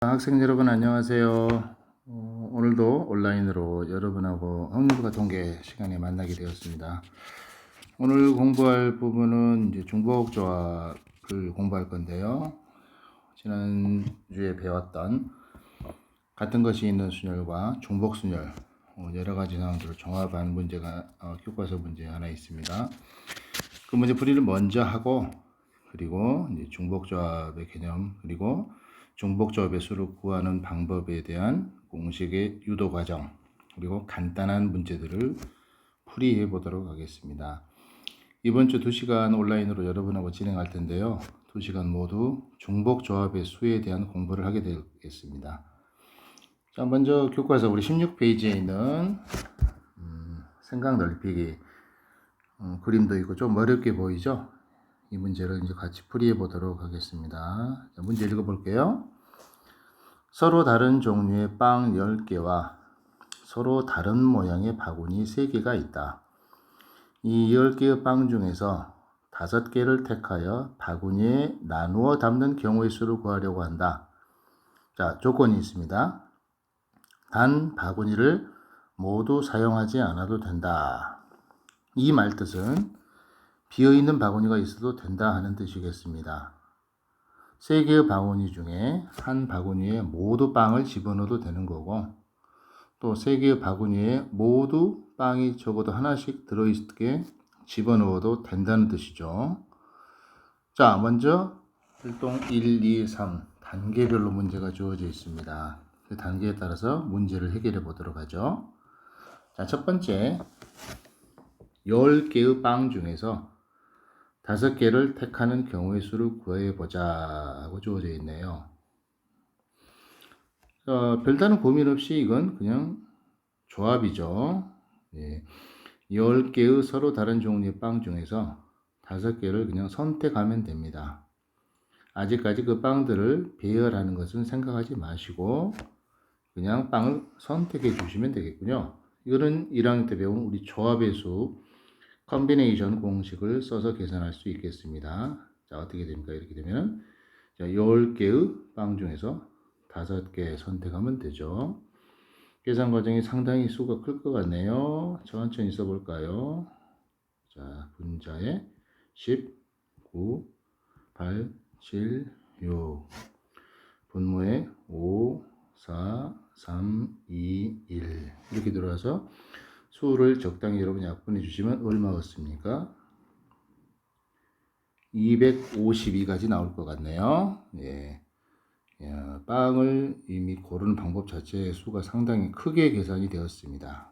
학생 여러분 안녕하세요. 오늘도 온라인으로 여러분하고 확률과 통계 시간에 만나게 되었습니다. 오늘 공부할 부분은 이제 중복조합을 공부할 건데요. 지난주에 배웠던 같은 것이 있는 순열과 중복순열 여러 가지 상황들을 종합한 문제가 교과서 문제 하나 있습니다. 그 문제 풀이를 먼저 하고 그리고 이제 중복조합의 개념 그리고 중복조합의 수를 구하는 방법에 대한 공식의 유도 과정 그리고 간단한 문제들을 풀이해 보도록 하겠습니다. 이번 주 2시간 온라인으로 여러분하고 진행할 텐데요. 2시간 모두 중복조합의 수에 대한 공부를 하게 되겠습니다. 자, 먼저 교과서 우리 16페이지에 있는 생각 넓히기 그림도 있고 좀 어렵게 보이죠? 이 문제를 이제 같이 풀이해 보도록 하겠습니다. 자, 문제 읽어 볼게요. 서로 다른 종류의 빵 10개와 서로 다른 모양의 바구니 3개가 있다. 이 10개의 빵 중에서 5개를 택하여 바구니에 나누어 담는 경우의 수를 구하려고 한다. 자, 조건이 있습니다. 단 바구니를 모두 사용하지 않아도 된다. 이 말뜻은 비어있는 바구니가 있어도 된다 하는 뜻이겠습니다. 3개의 바구니 중에 한 바구니에 모두 빵을 집어넣어도 되는 거고 또 3개의 바구니에 모두 빵이 적어도 하나씩 들어있게 집어넣어도 된다는 뜻이죠. 자, 먼저 활동 1, 2, 3 단계별로 문제가 주어져 있습니다. 그 단계에 따라서 문제를 해결해 보도록 하죠. 자, 첫 번째 10개의 빵 중에서 5개를 택하는 경우의 수를 구해보자 하고 주어져 있네요. 별다른 고민 없이 이건 그냥 조합이죠. 예. 10개의 서로 다른 종류의 빵 중에서 5개를 그냥 선택하면 됩니다. 아직까지 그 빵들을 배열하는 것은 생각하지 마시고 그냥 빵을 선택해 주시면 되겠군요. 이거는 1학년 때 배운 우리 조합의 수 컨비네이션 공식을 써서 계산할 수 있겠습니다. 자, 어떻게 됩니까? 이렇게 되면 10개의 빵 중에서 5개 선택하면 되죠. 계산 과정이 상당히 수가 클 것 같네요. 천천히 써볼까요? 자, 분자에 10, 9, 8, 7, 6 분모에 5, 4, 3, 2, 1 이렇게 들어와서 수를 적당히 여러분이 약분해 주시면 얼마 얻습니까? 252까지 나올 것 같네요. 예. 야, 빵을 이미 고르는 방법 자체의 수가 상당히 크게 계산이 되었습니다.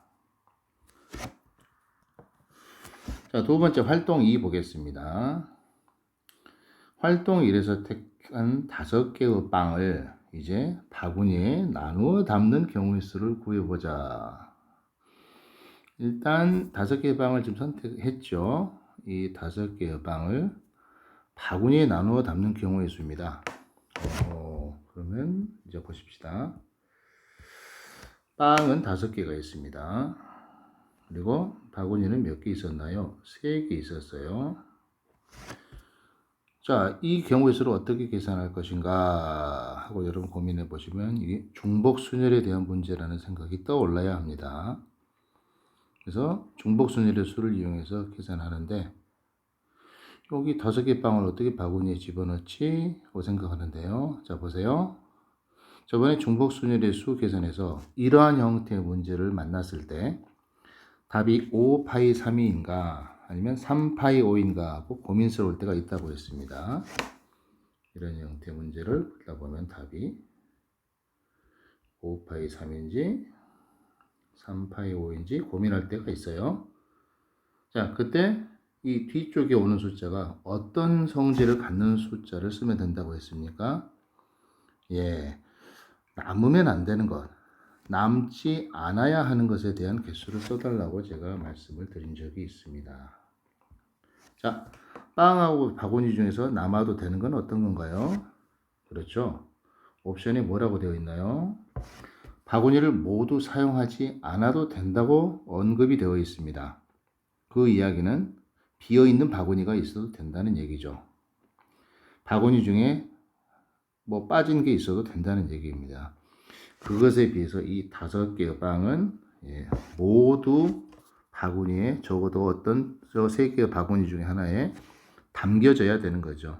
자, 두 번째 활동 2 보겠습니다. 활동 1에서 택한 5개의 빵을 이제 바구니에 나누어 담는 경우의 수를 구해보자. 일단 5개의 빵을 지금 선택했죠. 이 5개의 빵을 바구니에 나누어 담는 경우의 수입니다. 그러면 이제 보십시다. 빵은 5개가 있습니다. 그리고 바구니는 몇 개 있었나요? 3개 있었어요. 자, 이 경우의 수를 어떻게 계산할 것인가 하고 여러분 고민해 보시면 이게 중복순열에 대한 문제라는 생각이 떠올라야 합니다. 그래서 중복순열의 수를 이용해서 계산하는데 여기 5개 빵을 어떻게 바구니에 집어넣지? 하고 생각하는데요. 자, 보세요. 저번에 중복순열의 수 계산에서 이러한 형태의 문제를 만났을 때 답이 5파이 3이인가 아니면 3파이 5인가 하고 고민스러울 때가 있다고 했습니다. 이런 형태의 문제를 풀다 보면 답이 5파이 3인지 3파이 5인지 고민할 때가 있어요. 자, 그때 이 뒤쪽에 오는 숫자가 어떤 성질을 갖는 숫자를 쓰면 된다고 했습니까? 예, 남으면 안 되는 것, 남지 않아야 하는 것에 대한 개수를 써달라고 제가 말씀을 드린 적이 있습니다. 자, 빵하고 바구니 중에서 남아도 되는 건 어떤 건가요? 그렇죠. 옵션이 뭐라고 되어 있나요? 바구니를 모두 사용하지 않아도 된다고 언급이 되어 있습니다. 그 이야기는 비어있는 바구니가 있어도 된다는 얘기죠. 바구니 중에 뭐 빠진 게 있어도 된다는 얘기입니다. 그것에 비해서 이 5개의 빵은 모두 바구니에 적어도 어떤 저 3개의 바구니 중에 하나에 담겨져야 되는 거죠.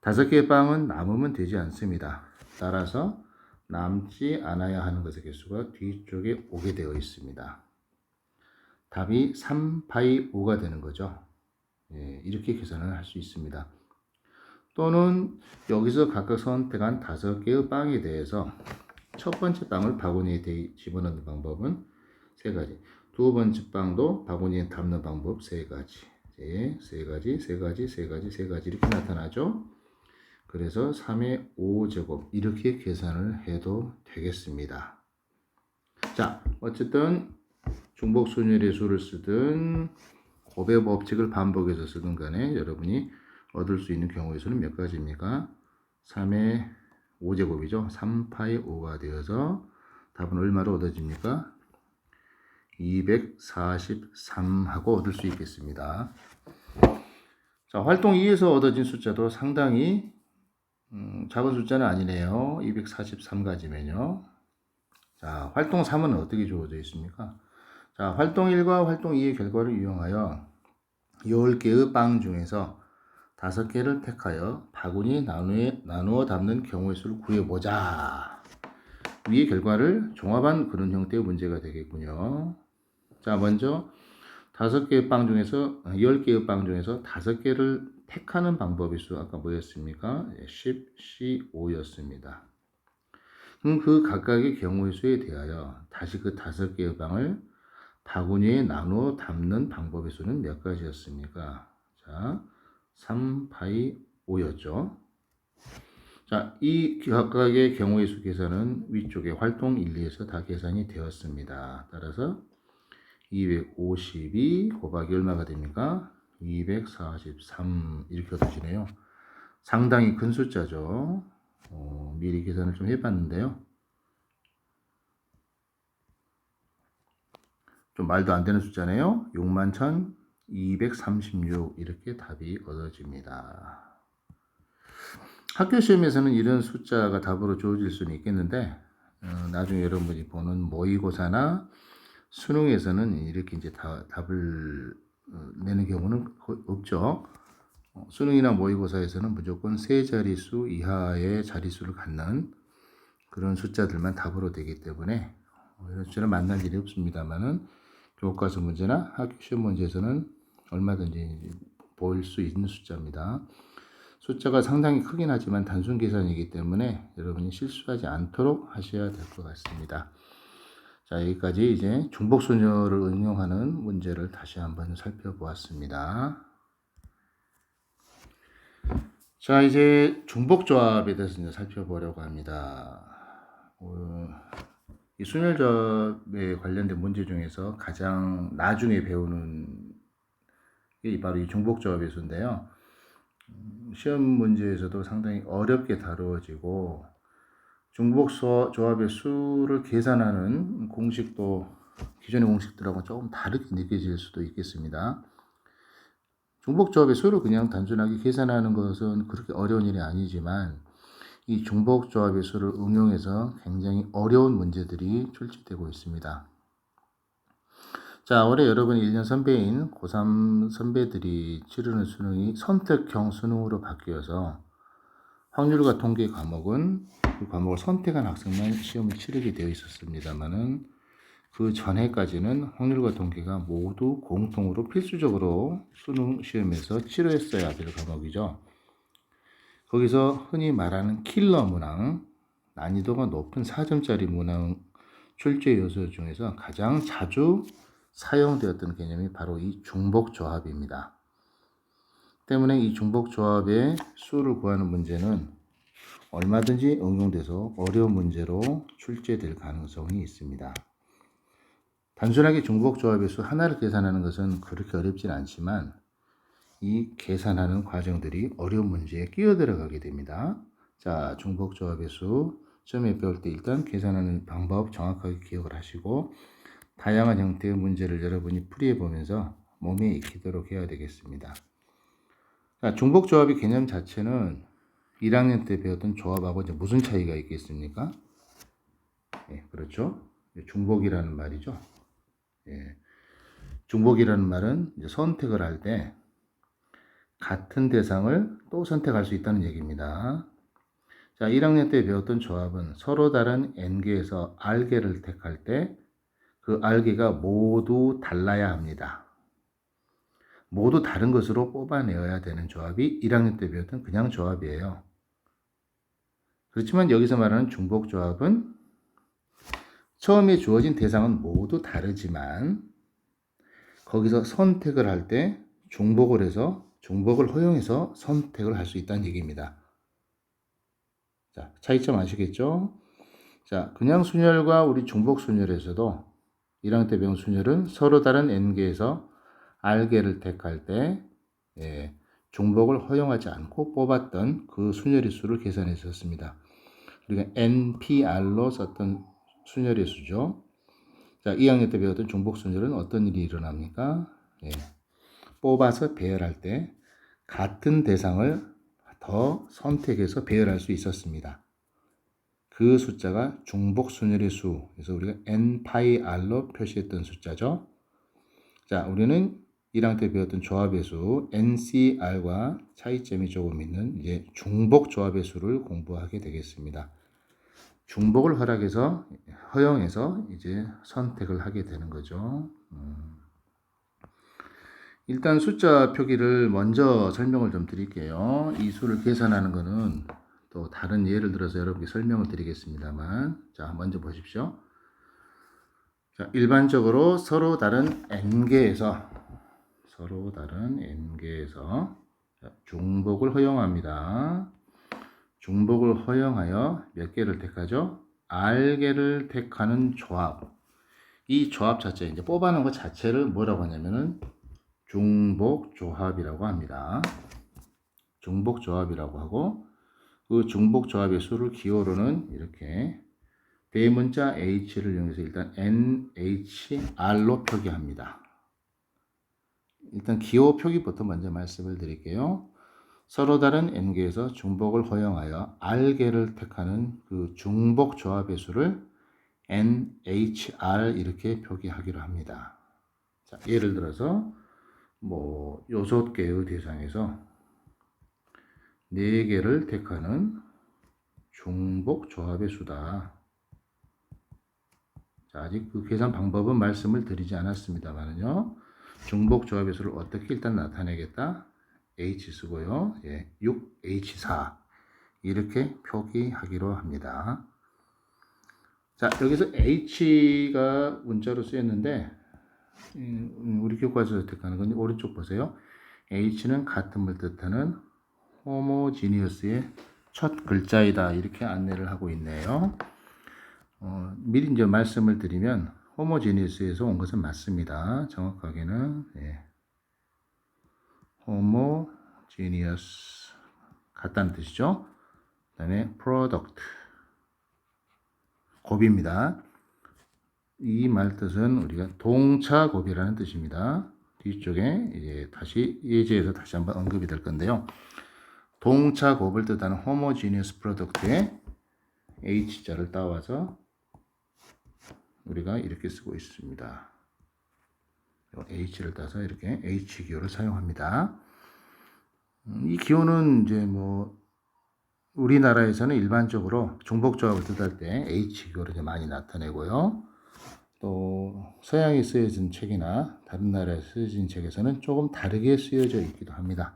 5개의 빵은 남으면 되지 않습니다. 따라서 남지 않아야 하는 것의 개수가 뒤쪽에 오게 되어 있습니다. 답이 3바이 5가 되는 거죠. 이렇게 계산을 할 수 있습니다. 또는 여기서 각각 선택한 5개의 빵에 대해서 첫 번째 빵을 바구니에 집어넣는 방법은 3가지. 두 번째 빵도 바구니에 담는 방법 3가지. 3가지 이렇게 나타나죠. 그래서 3의 5제곱 이렇게 계산을 해도 되겠습니다. 자, 어쨌든 중복순열의 수를 쓰든 곱의 법칙을 반복해서 쓰든 간에 여러분이 얻을 수 있는 경우의 수는 몇 가지입니까? 3의 5제곱이죠. 3파이 5가 되어서 답은 얼마로 얻어집니까? 243하고 얻을 수 있겠습니다. 자, 활동 2에서 얻어진 숫자도 상당히 작은 숫자는 아니네요. 243가지면요. 자, 활동 3은 어떻게 주어져 있습니까? 자, 활동 1과 활동 2의 결과를 이용하여 10개의 빵 중에서 5개를 택하여 바구니 나누어 담는 경우의 수를 구해보자. 위의 결과를 종합한 그런 형태의 문제가 되겠군요. 자, 먼저 10개의 빵 중에서 5개를 택하는 방법의 수 아까 뭐였습니까? 10, 5였습니다. 그럼 그 각각의 경우의 수에 대하여 다시 그 5개의 빵을 바구니에 나누어 담는 방법의 수는 몇 가지였습니까? 자, 3파이 5였죠. 자, 이 각각의 경우의 수 계산은 위쪽에 활동 1, 2에서 다 계산이 되었습니다. 따라서 252 곱하기 얼마가 됩니까? 243 이렇게 얻어지네요. 상당히 큰 숫자죠. 미리 계산을 좀 해봤는데요. 좀 말도 안 되는 숫자네요. 61,236 이렇게 답이 얻어집니다. 학교 시험에서는 이런 숫자가 답으로 주어질 수는 있겠는데 나중에 여러분이 보는 모의고사나 수능에서는 이렇게 이제 답을 내는 경우는 없죠. 수능이나 모의고사에서는 무조건 3자릿수 이하의 자릿수를 갖는 그런 숫자들만 답으로 되기 때문에 이런 숫자를 만날 일이 없습니다만은 교과서 문제나 학교 시험 문제에서는 얼마든지 보일 수 있는 숫자입니다. 숫자가 상당히 크긴 하지만 단순 계산이기 때문에 여러분이 실수하지 않도록 하셔야 될 것 같습니다. 자, 여기까지 이제 중복순열을 응용하는 문제를 다시 한번 살펴보았습니다. 자, 이제 중복조합에 대해서 이제 살펴보려고 합니다. 이 순열조합에 관련된 문제 중에서 가장 나중에 배우는 게 바로 이 중복조합의 수인데요. 시험 문제에서도 상당히 어렵게 다루어지고 중복조합의 수를 계산하는 공식도 기존의 공식들하고 조금 다르게 느껴질 수도 있겠습니다. 중복조합의 수를 그냥 단순하게 계산하는 것은 그렇게 어려운 일이 아니지만 이 중복조합의 수를 응용해서 굉장히 어려운 문제들이 출제되고 있습니다. 자, 올해 여러분 1년 선배인 고3 선배들이 치르는 수능이 선택형 수능으로 바뀌어서 확률과 통계 과목은 그 과목을 선택한 학생만 시험을 치르게 되어 있었습니다만은 그 전에까지는 확률과 통계가 모두 공통으로 필수적으로 수능 시험에서 치료했어야 될 과목이죠. 거기서 흔히 말하는 킬러 문항, 난이도가 높은 4점짜리 문항 출제 요소 중에서 가장 자주 사용되었던 개념이 바로 이 중복조합입니다. 때문에 이 중복조합의 수를 구하는 문제는 얼마든지 응용돼서 어려운 문제로 출제될 가능성이 있습니다. 단순하게 중복조합의 수 하나를 계산하는 것은 그렇게 어렵진 않지만 이 계산하는 과정들이 어려운 문제에 끼어들어가게 됩니다. 자, 중복조합의 수 시험에 배울 때 일단 계산하는 방법 정확하게 기억을 하시고 다양한 형태의 문제를 여러분이 풀이해 보면서 몸에 익히도록 해야 되겠습니다. 자, 중복조합의 개념 자체는 1학년 때 배웠던 조합하고 이제 무슨 차이가 있겠습니까? 예, 그렇죠. 중복이라는 말이죠. 예, 중복이라는 말은 이제 선택을 할 때 같은 대상을 또 선택할 수 있다는 얘기입니다. 자, 1학년 때 배웠던 조합은 서로 다른 n개에서 r개를 택할 때 그 r개가 모두 달라야 합니다. 모두 다른 것으로 뽑아내어야 되는 조합이 1학년 때 배웠던 그냥 조합이에요. 그렇지만 여기서 말하는 중복 조합은 처음에 주어진 대상은 모두 다르지만 거기서 선택을 할 때 중복을 해서 중복을 허용해서 선택을 할 수 있다는 얘기입니다. 자, 차이점 아시겠죠? 자, 그냥 순열과 우리 중복 순열에서도 1학년 때 배운 순열은 서로 다른 n개에서 r개를 택할 때 중복을 허용하지 않고 뽑았던 그 순열의 수를 계산했었습니다. 우리가 npr로 썼던 순열의 수죠. 자, 2학년 때 배웠던 중복 순열은 어떤 일이 일어납니까? 뽑아서 배열할 때 같은 대상을 더 선택해서 배열할 수 있었습니다. 그 숫자가 중복 순열의 수, 그래서 우리가 nπr로 표시했던 숫자죠. 자, 우리는 1학년 때 배웠던 조합의 수 ncr과 차이점이 조금 있는 이제 중복 조합의 수를 공부하게 되겠습니다. 중복을 허용해서 이제 선택을 하게 되는 거죠. 일단 숫자 표기를 먼저 설명을 좀 드릴게요. 이 수를 계산하는 것은 또 다른 예를 들어서 여러분께 설명을 드리겠습니다만, 자, 먼저 보십시오. 자, 일반적으로 서로 다른 n개에서 중복을 허용합니다. 중복을 허용하여 몇 개를 택하죠? r개를 택하는 조합. 이 조합 자체, 이제 뽑아놓은 것 자체를 뭐라고 하냐면은 중복 조합이라고 합니다. 중복 조합이라고 하고, 그 중복 조합의 수를 기호로는 이렇게 대문자 h를 이용해서 일단 nhr로 표기합니다. 일단 기호 표기부터 먼저 말씀을 드릴게요. 서로 다른 n개에서 중복을 허용하여 r개를 택하는 그 중복 조합의 수를 nhr 이렇게 표기하기로 합니다. 자, 예를 들어서 뭐 6개의 대상에서 4개를 택하는 중복 조합의 수다. 자, 아직 그 계산 방법은 말씀을 드리지 않았습니다만요. 중복 조합의 수를 어떻게 일단 나타내겠다? H 쓰고요. 6H4 이렇게 표기하기로 합니다. 자, 여기서 H가 문자로 쓰였는데 우리 교과서에서 택하는 건 오른쪽 보세요. H는 같음을 뜻하는 호모지니어스의 첫 글자이다 이렇게 안내를 하고 있네요. 미리 이제 말씀을 드리면 호모지니어스에서 온 것은 맞습니다. 정확하게는 호모지니어스 같다는 뜻이죠. 그 다음에 프로덕트 곱입니다. 이 말 뜻은 우리가 동차 곱이라는 뜻입니다. 뒤쪽에 이제 다시 예제에서 다시 한번 언급이 될 건데요. 동차 곱을 뜻하는 homogeneous product에 H자를 따와서 우리가 이렇게 쓰고 있습니다. H를 따서 이렇게 H 기호를 사용합니다. 이 기호는 이제 뭐 우리나라에서는 일반적으로 중복조합을 뜻할 때 H 기호를 이제 많이 나타내고요. 또 서양에 쓰여진 책이나 다른 나라에 쓰여진 책에서는 조금 다르게 쓰여져 있기도 합니다.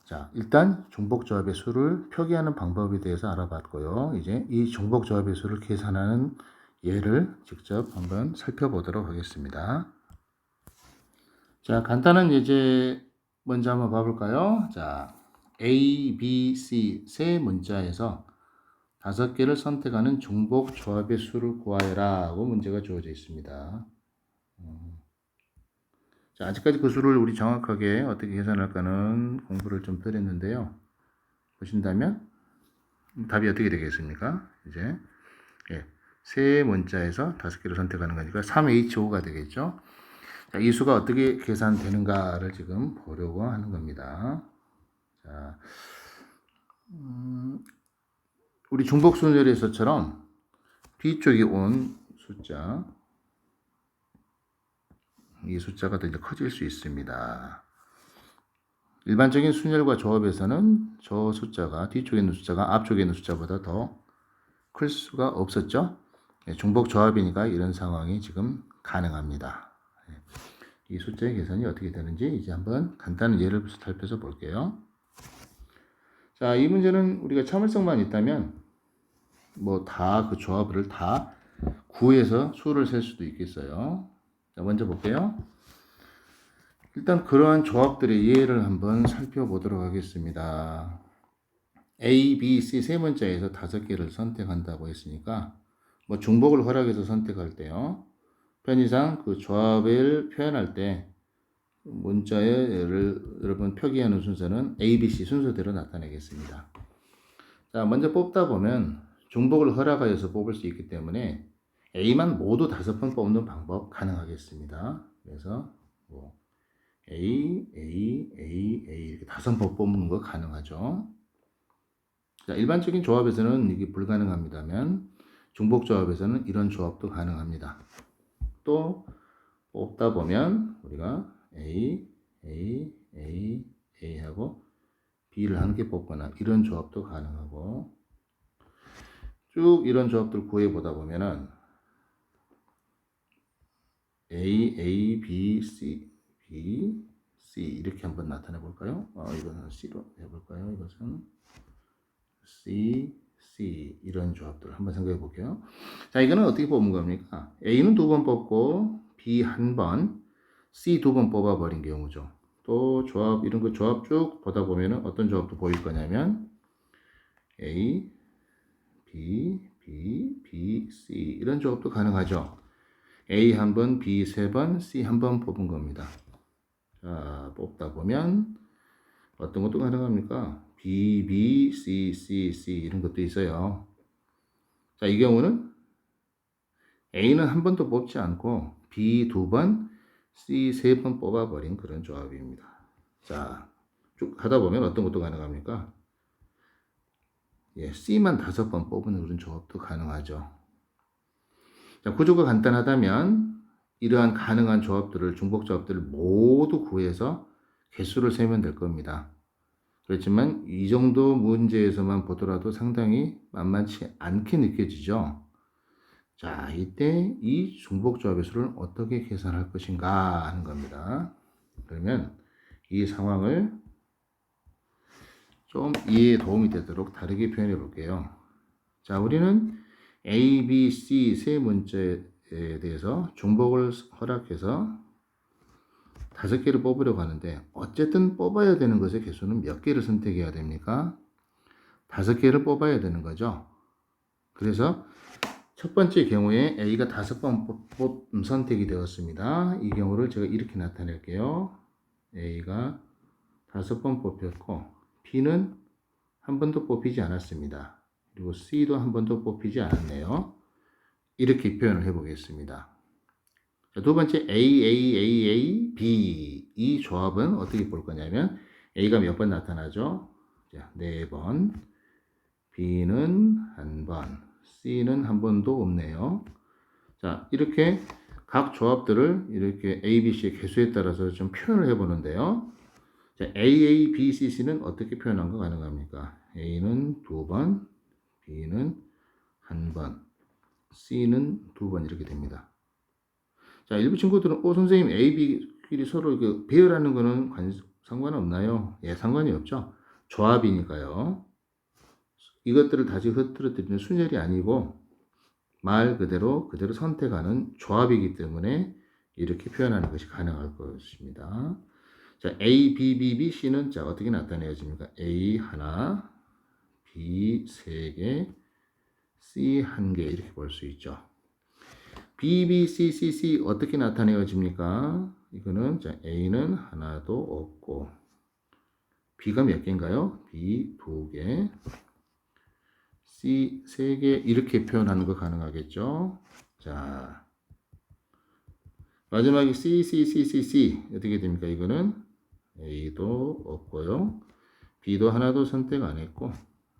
자, 일단 중복조합의 수를 표기하는 방법에 대해서 알아봤고요. 이제 이 중복조합의 수를 계산하는 예를 직접 한번 살펴보도록 하겠습니다. 자, 간단한 예제 먼저 한번 봐볼까요? 자, A, B, C 세 문자에서 5개를 선택하는 중복 조합의 수를 구하여라 하고 문제가 주어져 있습니다. 자, 아직까지 그 수를 우리 정확하게 어떻게 계산할까는 공부를 좀 덜 했는데요. 보신다면 답이 어떻게 되겠습니까? 이제 세 문자에서 5개를 선택하는 거니까 3H5가 되겠죠. 자, 이 수가 어떻게 계산되는가를 지금 보려고 하는 겁니다. 자, 우리 중복 순열에서처럼 뒤쪽이 온 숫자, 이 숫자가 더 이제 커질 수 있습니다. 일반적인 순열과 조합에서는 저 숫자가 뒤쪽에 있는 숫자가 앞쪽에 있는 숫자보다 더 클 수가 없었죠. 중복 조합이니까 이런 상황이 지금 가능합니다. 이 숫자의 계산이 어떻게 되는지 이제 한번 간단한 예를 살펴서 볼게요. 자, 이 문제는 우리가 참을성만 있다면 뭐 다 그 조합을 다 구해서 수를 셀 수도 있겠어요. 자, 먼저 볼게요. 일단 그러한 조합들의 예를 한번 살펴보도록 하겠습니다. A, B, C 세 문자에서 5개를 선택한다고 했으니까 뭐 중복을 허락해서 선택할 때요. 편의상 그 조합을 표현할 때 문자의 여러분 표기하는 순서는 A, B, C 순서대로 나타내겠습니다. 자, 먼저 뽑다 보면 중복을 허락하여서 뽑을 수 있기 때문에 A만 모두 5번 뽑는 방법 가능하겠습니다. 그래서 뭐 A, A, A, A 이렇게 5번 뽑는 거 가능하죠. 자, 일반적인 조합에서는 이게 불가능합니다만 중복 조합에서는 이런 조합도 가능합니다. 또 뽑다 보면 우리가 A, A, A, A 하고 B를 함께 뽑거나 이런 조합도 가능하고 쭉 이런 조합들 구해보다 보면은 A, A, B, C, B, C 이렇게 한번 나타내 볼까요? 이거는 C로 해볼까요? 이것은 C, C 이런 조합들 한번 생각해 볼게요. 자, 이거는 어떻게 뽑은 겁니까? A는 2번 뽑고 B 1번, C 2번 뽑아버린 경우죠. 또 조합 이런 거 조합 쭉 보다 보면은 어떤 조합도 보일 거냐면 A, B, B, B, C 이런 조합도 가능하죠. A 1번, B 3번, C 1번 뽑은 겁니다. 자, 뽑다 보면 어떤 것도 가능합니까? B, B, C, C, C 이런 것도 있어요. 자, 이 경우는 A는 한 번도 뽑지 않고 B 2번, C 3번 뽑아버린 그런 조합입니다. 자, 쭉 하다 보면 어떤 것도 가능합니까? 예, C만 5번 뽑는 그런 조합도 가능하죠. 자, 구조가 간단하다면 이러한 가능한 조합들을 중복 조합들을 모두 구해서 개수를 세면 될 겁니다. 그렇지만 이 정도 문제에서만 보더라도 상당히 만만치 않게 느껴지죠. 자, 이때 이 중복 조합의 수를 어떻게 계산할 것인가 하는 겁니다. 그러면 이 상황을 좀 이해에 도움이 되도록 다르게 표현해 볼게요. 자, 우리는 A, B, C 세 문자에 대해서 중복을 허락해서 5개를 뽑으려고 하는데 어쨌든 뽑아야 되는 것의 개수는 몇 개를 선택해야 됩니까? 5개를 뽑아야 되는 거죠. 그래서 첫 번째 경우에 A가 5번 선택이 되었습니다. 이 경우를 제가 이렇게 나타낼게요. A가 5번 뽑혔고 B는 한 번도 뽑히지 않았습니다. 그리고 C도 한 번도 뽑히지 않았네요. 이렇게 표현을 해보겠습니다. 자, 두 번째 A, B 이 조합은 어떻게 볼 거냐면 A가 몇 번 나타나죠? 자, 4번, B는 1번, C는 한 번도 없네요. 자, 이렇게 각 조합들을 이렇게 A, B, C의 개수에 따라서 좀 표현을 해보는데요. 자, A, B, C는 어떻게 표현한 거 가능합니까? A는 2번, B는 1번, C는 2번 이렇게 됩니다. 자, 일부 친구들은 선생님 A, B끼리 서로 그 배열하는 거는 상관없나요? 예, 상관이 없죠. 조합이니까요. 이것들을 다시 흐트러뜨리는 순열이 아니고 말 그대로 선택하는 조합이기 때문에 이렇게 표현하는 것이 가능할 것입니다. 자, A, B, B, B, C는 자 어떻게 나타내어집니까? A 하나, B 3개, C 1개 이렇게 볼 수 있죠. B, B, C, C, C 어떻게 나타내어집니까? 이거는 자 A는 하나도 없고 B가 몇 개인가요? B 2개, C 3개 이렇게 표현하는 거 가능하겠죠? 자, 마지막에 C, C, C, C, C 어떻게 됩니까? 이거는 A도 없고요. B도 하나도 선택 안 했고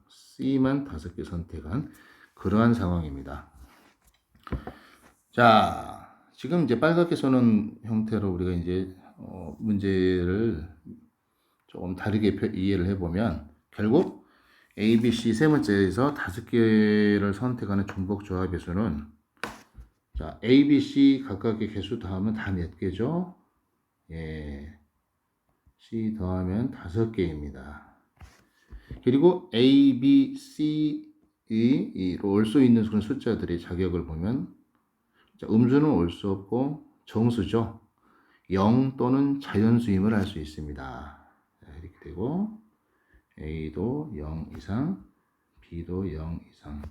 C만 5개 선택한 그러한 상황입니다. 자, 지금 이제 빨갛게 쏘는 형태로 우리가 이제 문제를 조금 다르게 이해를 해보면 결국 A, B, C 세 번째에서 5개를 선택하는 중복 조합의 수는 자, A, B, C 각각의 개수 더하면 다 몇 개죠? 예, C 더하면 5개입니다. 그리고 A, B, C의 올 수 있는 그런 숫자들의 자격을 보면 자, 음수는 올 수 없고 정수죠. 0 또는 자연수임을 할 수 있습니다. 자, 이렇게 되고 A도 0 이상, B도 0 이상,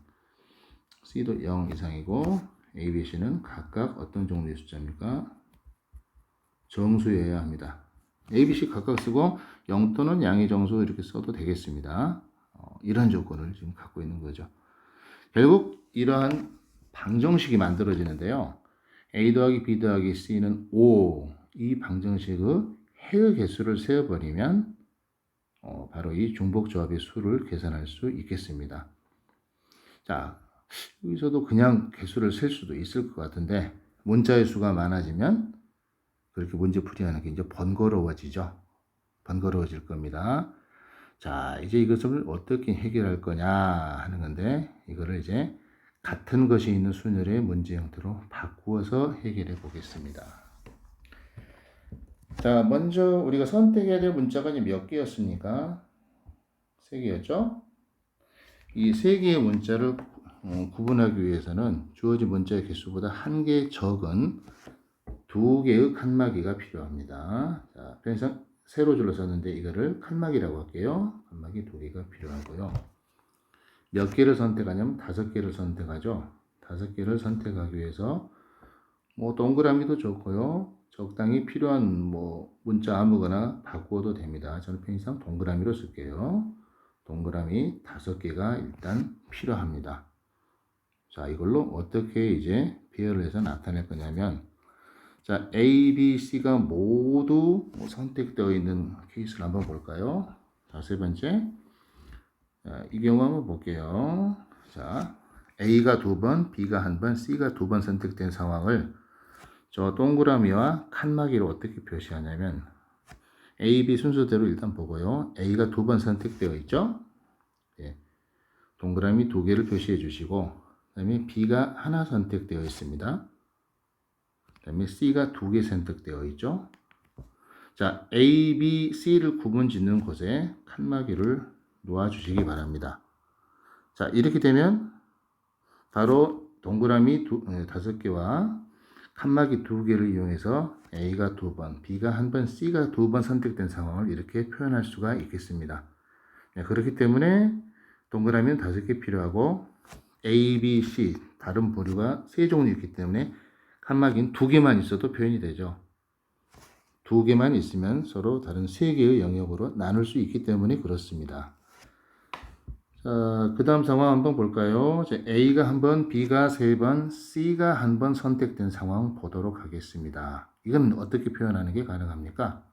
C도 0 이상이고 A, B, C는 각각 어떤 종류의 숫자입니까? 정수여야 합니다. A, B, C 각각 쓰고 0 또는 양의 정수 이렇게 써도 되겠습니다. 이런 조건을 지금 갖고 있는 거죠. 결국 이러한 방정식이 만들어지는데요. A 더하기 B 더하기 C는 5. 이 방정식의 해의 개수를 세어버리면 바로 이 중복조합의 수를 계산할 수 있겠습니다. 자, 여기서도 그냥 개수를 셀 수도 있을 것 같은데 문자의 수가 많아지면 그렇게 문제 풀이하는 게 이제 번거로워지죠. 번거로워질 겁니다. 자, 이제 이것을 어떻게 해결할 거냐 하는 건데 이거를 이제 같은 것이 있는 순열의 문제 형태로 바꾸어서 해결해 보겠습니다. 자, 먼저 우리가 선택해야 될 문자가 몇 개였습니까? 3개였죠? 이 3개의 문자를 구분하기 위해서는 주어진 문자의 개수보다 1개 적은 2개의 칸막이가 필요합니다. 자, 편의상 세로줄로 썼는데 이거를 칸막이라고 할게요. 칸막이 2개가 필요하고요. 몇 개를 선택하냐면 5개를 선택하죠. 5개를 선택하기 위해서 뭐 동그라미도 좋고요. 적당히 필요한 뭐 문자 아무거나 바꾸어도 됩니다. 저는 편의상 동그라미로 쓸게요. 동그라미 5개가 일단 필요합니다. 자, 이걸로 어떻게 이제 배열을 해서 나타낼 거냐면 자, A, B, C가 모두 선택되어 있는 케이스를 한번 볼까요? 자, 세 번째. 자, 이 경우 한번 볼게요. 자, A가 2번, B가 1번, C가 2번 선택된 상황을 저 동그라미와 칸막이로 어떻게 표시하냐면 A, B 순서대로 일단 보고요. A가 2번 선택되어 있죠? 예. 동그라미 2개를 표시해 주시고 그 다음에 B가 하나 선택되어 있습니다. 그 다음에 C가 2개 선택되어 있죠? 자, A, B, C를 구분 짓는 곳에 칸막이를 놓아 주시기 바랍니다. 자, 이렇게 되면 바로 동그라미 5개와 칸막이 2개를 이용해서 A가 2번, B가 1번, C가 2번 선택된 상황을 이렇게 표현할 수가 있겠습니다. 네, 그렇기 때문에 동그라미는 5개 필요하고 A, B, C 다른 부류가 3종류 있기 때문에 칸막이는 2개만 있어도 표현이 되죠. 2개만 있으면 서로 다른 3개의 영역으로 나눌 수 있기 때문에 그렇습니다. 자, 그 다음 상황 한번 볼까요? A가 한 번, B가 3번, C가 한 번 선택된 상황 보도록 하겠습니다. 이건 어떻게 표현하는 게 가능합니까?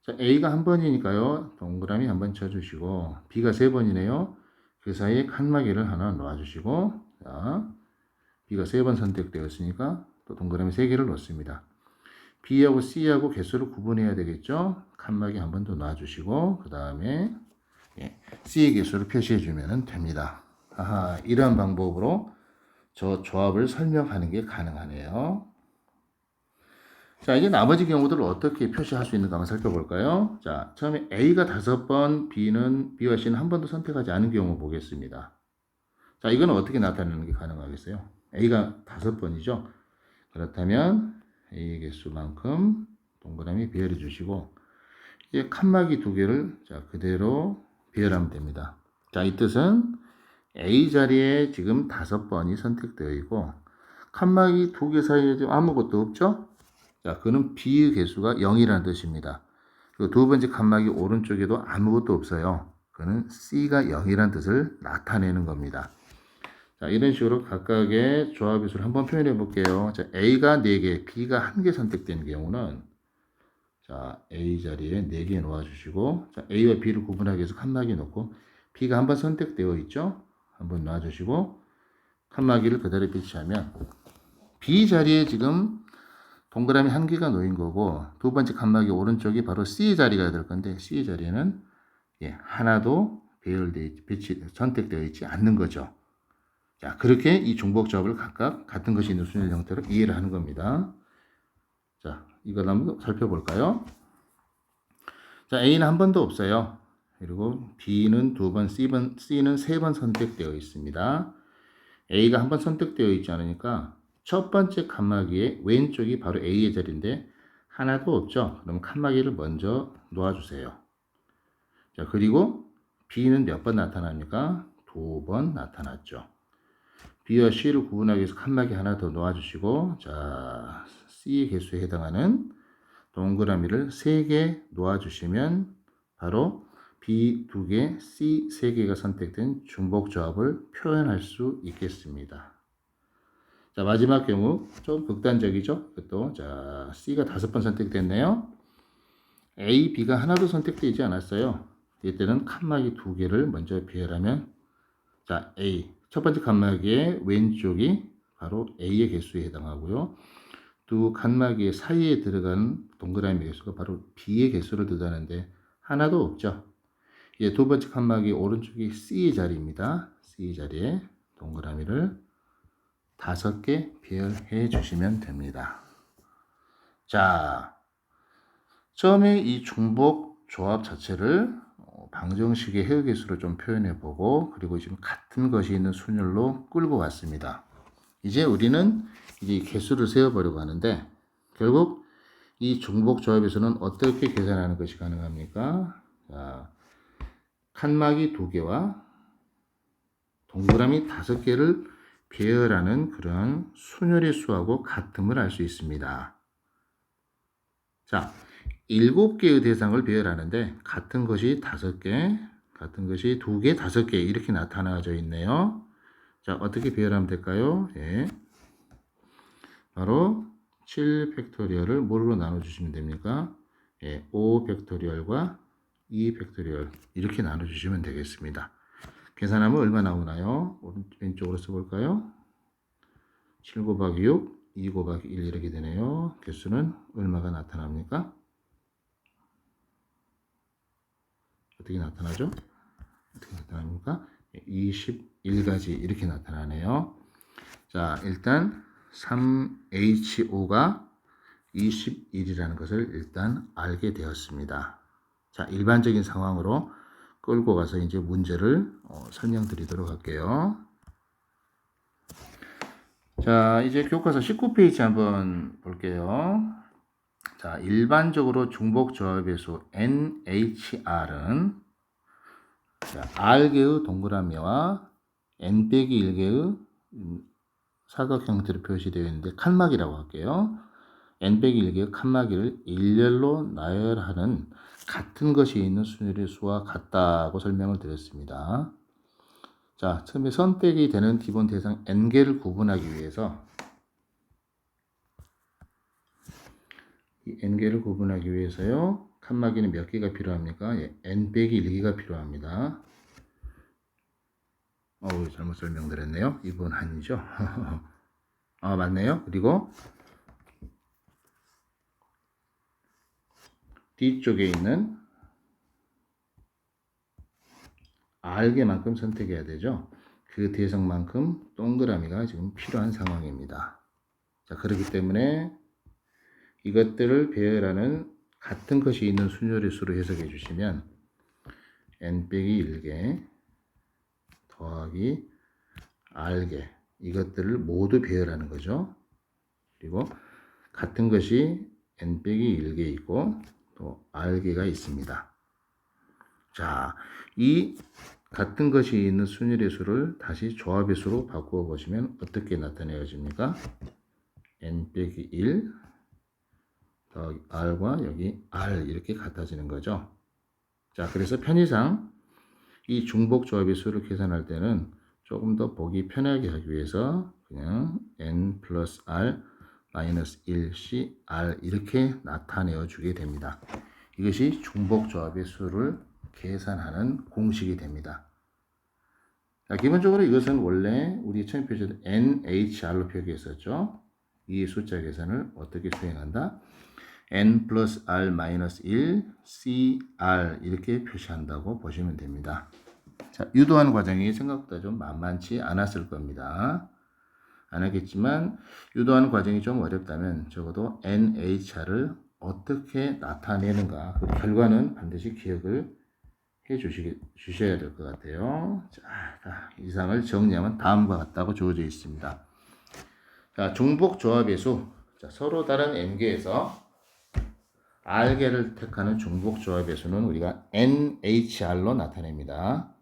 자, A가 한 번이니까요. 동그라미 한번 쳐주시고 B가 3번이네요. 그 사이에 칸막이를 하나 놓아주시고 자, B가 3번 선택되었으니까 또 동그라미 3개를 놓습니다. B하고 C하고 개수를 구분해야 되겠죠? 칸막이 한 번 더 놔주시고 그 다음에 C의 개수를 표시해 주면 됩니다. 아하, 이러한 방법으로 저 조합을 설명하는 게 가능하네요. 자, 이제 나머지 경우들을 어떻게 표시할 수 있는가 한번 살펴볼까요? 자, 처음에 A가 5번, B와 C는 한 번도 선택하지 않은 경우 보겠습니다. 자, 이건 어떻게 나타내는 게 가능하겠어요? A가 5번이죠. 그렇다면 A의 개수만큼 동그라미 배열해 주시고 이제 칸막이 2개를 자, 그대로 배열하면 됩니다. 자, 이 뜻은 A 자리에 지금 5번이 선택되어 있고 칸막이 2개 사이에 아무것도 없죠? 자, 그는 B의 개수가 0이라는 뜻입니다. 그리고 두 번째 칸막이 오른쪽에도 아무것도 없어요. 그는 C가 0이라는 뜻을 나타내는 겁니다. 자, 이런 식으로 각각의 조합의 수를 한번 표현해 볼게요. 자, A가 4개, B가 1개 선택된 경우는 자, A 자리에 4개 놓아주시고 자, A와 B를 구분하기 위해서 칸막이 놓고 B가 한번 선택되어 있죠. 한번 놔주시고 칸막이를 그대로 배치하면 B 자리에 지금 동그라미 한 개가 놓인 거고 두 번째 칸막이 오른쪽이 바로 C 자리가 될 건데 C 자리에는 하나도 선택되어 있지 않는 거죠. 자, 그렇게 이 중복 조합을 각각 같은 것이 있는 순열 형태로 이해를 하는 겁니다. 자, 이걸 한번 살펴볼까요? 자, A는 한 번도 없어요. 그리고 B는 두 번, C는 세 번 선택되어 있습니다. A가 한 번 선택되어 있지 않으니까 첫 번째 칸막이의 왼쪽이 바로 A의 자리인데 하나도 없죠. 그럼 칸막이를 먼저 놓아주세요. 자, 그리고 B는 몇 번 나타납니까? 두 번 나타났죠. B와 C를 구분하기 위해서 칸막이 하나 더 놓아주시고, 자, C의 개수에 해당하는 동그라미를 3개 놓아주시면 바로 B 2개, C 3개가 선택된 중복조합을 표현할 수 있겠습니다. 자, 마지막 경우 좀 극단적이죠? 이것도 자, C가 5번 선택됐네요. A, B가 하나도 선택되지 않았어요. 이때는 칸막이 2개를 먼저 배열하면 자, A 첫 번째 칸막이의 왼쪽이 바로 A의 개수에 해당하고요. 두 칸막이 사이에 들어간 동그라미 개수가 바로 B의 개수를 뜻하는데 하나도 없죠. 이제 두 번째 칸막이 오른쪽이 C의 자리입니다. C 자리에 동그라미를 5개 배열해 주시면 됩니다. 자, 처음에 이 중복 조합 자체를 방정식의 해의 개수로 좀 표현해 보고 그리고 지금 같은 것이 있는 순열로 끌고 왔습니다. 이제 우리는 이제 개수를 세어보려고 하는데 결국 이 중복 조합에서는 어떻게 계산하는 것이 가능합니까? 자, 칸막이 2개와 동그라미 5개를 배열하는 그런 순열의 수하고 같음을 알 수 있습니다. 자, 7개의 대상을 배열하는데 같은 것이 5개, 같은 것이 2개, 5개 이렇게 나타나져 있네요. 자, 어떻게 배열하면 될까요? 예. 바로 7 팩토리얼을 뭘로 나눠주시면 됩니까? 예, 5 팩토리얼과 2 팩토리얼 이렇게 나눠주시면 되겠습니다. 계산하면 얼마 나오나요? 왼쪽으로 써볼까요? 7 곱하기 6, 2 곱하기 1 이렇게 되네요. 개수는 얼마가 나타납니까? 어떻게 나타나죠? 어떻게 나타납니까? 21가지 이렇게 나타나네요. 자, 일단 3HO가 21이라는 것을 일단 알게 되었습니다. 자, 일반적인 상황으로 끌고 가서 이제 문제를 설명드리도록 할게요. 자, 이제 교과서 19페이지 한번 볼게요. 자, 일반적으로 중복 조합의 수 NHR은 자, R개의 동그라미와 N-1개의 사각 형태로 표시되어 있는데 칸막이라고 할게요. N-1개의 칸막이를 일렬로 나열하는 같은 것이 있는 순열의 수와 같다고 설명을 드렸습니다. 자, 처음에 선택이 되는 기본 대상 N개를 구분하기 위해서 이 N개를 구분하기 위해서요. 칸막이는 몇 개가 필요합니까? 예, N-1개가 필요합니다. 잘못 설명드렸네요. 이분 아니죠? 맞네요. 그리고 뒤쪽에 있는 R개만큼 선택해야 되죠. 그 대상만큼 동그라미가 지금 필요한 상황입니다. 자, 그렇기 때문에 이것들을 배열하는 같은 것이 있는 순열의 수로 해석해 주시면 N-1개 더하기 R개 이것들을 모두 배열하는 거죠. 그리고 같은 것이 N-1개 있고 또 R개가 있습니다. 자, 이 같은 것이 있는 순열의 수를 다시 조합의 수로 바꾸어 보시면 어떻게 나타내어집니까? N-1 더하기 R과 여기 R 이렇게 같아지는 거죠. 자, 그래서 편의상 이 중복 조합의 수를 계산할 때는 조금 더 보기 편하게 하기 위해서 그냥 N 플러스 R 마이너스 1C R 이렇게 나타내어 주게 됩니다. 이것이 중복 조합의 수를 계산하는 공식이 됩니다. 자, 기본적으로 이것은 원래 우리 처음 표시했던 NHR로 표기했었죠. 이 숫자 계산을 어떻게 수행한다? N 플러스 R 마이너스 1 CR 이렇게 표시한다고 보시면 됩니다. 자, 유도하는 과정이 생각보다 좀 만만치 않았을 겁니다. 안 하겠지만 유도하는 과정이 좀 어렵다면 적어도 NHR을 어떻게 나타내는가 그 결과는 반드시 기억을 주셔야 될 것 같아요. 자, 이상을 정리하면 다음과 같다고 주어져 있습니다. 자, 중복 조합의 수. 자, 서로 다른 n개에서 r개를 택하는 중복 조합의 수는 우리가 NHR로 나타냅니다.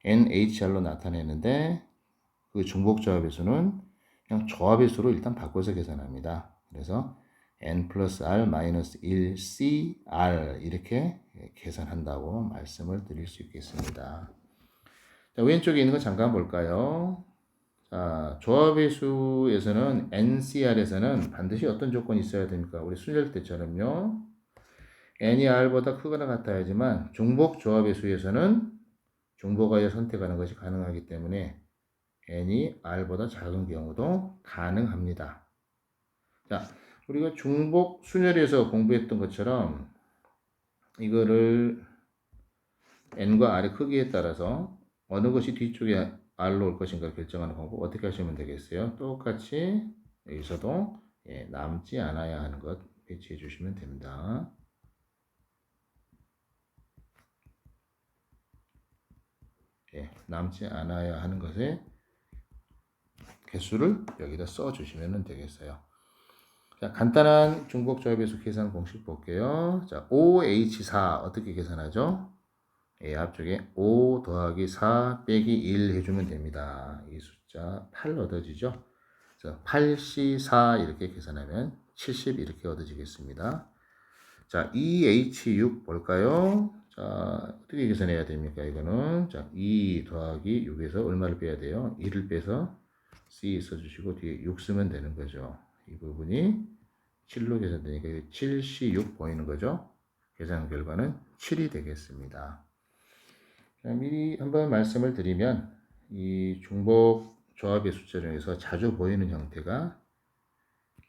NHR로 나타내는데 그 중복 조합의 수는 그냥 조합의 수로 일단 바꿔서 계산합니다. 그래서 n 플러스 r 마이너스 1 cr 이렇게 계산한다고 말씀을 드릴 수 있겠습니다. 자, 왼쪽에 있는 거 잠깐 볼까요? 자, 조합의 수에서는 NCR에서는 반드시 어떤 조건이 있어야 됩니까? 우리 순열 때처럼요. n이 r보다 크거나 같아야지만 중복 조합의 수에서는 중복하여 선택하는 것이 가능하기 때문에 n이 r보다 작은 경우도 가능합니다. 자, 우리가 중복 순열에서 공부했던 것처럼 이거를 n과 r의 크기에 따라서 어느 것이 뒤쪽에 r로 올 것인가 결정하는 방법 어떻게 하시면 되겠어요? 똑같이 여기서도 남지 않아야 하는 것 배치해 주시면 됩니다. 남지 않아야 하는 것의 개수를 여기다 써 주시면 되겠어요. 자, 간단한 중복 조합의 계산 공식 볼게요. 자, OH4 어떻게 계산하죠? 앞쪽에 5 더하기 4 빼기 1 해주면 됩니다. 이 숫자 8 얻어지죠? 그래서 8C4 이렇게 계산하면 70 이렇게 얻어지겠습니다. 자, EH6 볼까요? 자, 어떻게 계산해야 됩니까? 이거는 자, 2 더하기 6에서 얼마를 빼야 돼요? 2를 빼서 C 써주시고 뒤에 6 쓰면 되는 거죠. 이 부분이 7로 계산되니까 7C6 보이는 거죠. 계산 결과는 7이 되겠습니다. 자, 미리 한번 말씀을 드리면 이 중복 조합의 숫자 중에서 자주 보이는 형태가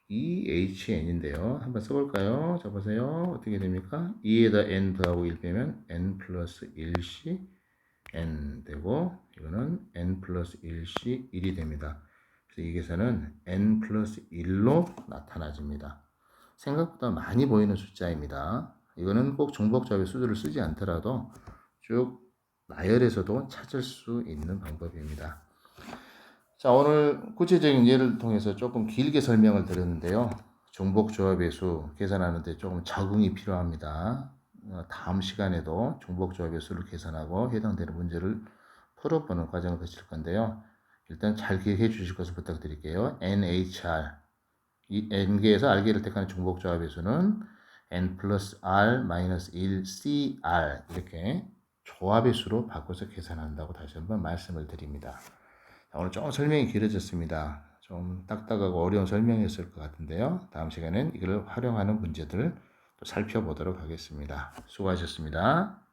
EHN인데요. 한번 써볼까요? 자, 보세요. 어떻게 됩니까? 2에다 n 더하고 1 빼면 n 플러스 1C n 되고 이거는 n 플러스 1C 1이 됩니다. 그래서 이 계산은 n 플러스 1로 나타나집니다. 생각보다 많이 보이는 숫자입니다. 이거는 꼭 중복조합의 수들을 쓰지 않더라도 쭉 나열에서도 찾을 수 있는 방법입니다. 자, 오늘 구체적인 예를 통해서 조금 길게 설명을 드렸는데요. 중복조합의 수 계산하는데 조금 적응이 필요합니다. 다음 시간에도 중복조합의 수를 계산하고 해당되는 문제를 풀어보는 과정을 거칠 건데요. 일단 잘 기억해 주실 것을 부탁드릴게요. NHR 이 n개에서 r개를 택하는 중복조합의 수는 n 플러스 r 마이너스 1 cr 이렇게 조합의 수로 바꿔서 계산한다고 다시 한번 말씀을 드립니다. 오늘 좀 설명이 길어졌습니다. 좀 딱딱하고 어려운 설명이었을 것 같은데요. 다음 시간엔 이걸 활용하는 문제들 또 살펴보도록 하겠습니다. 수고하셨습니다.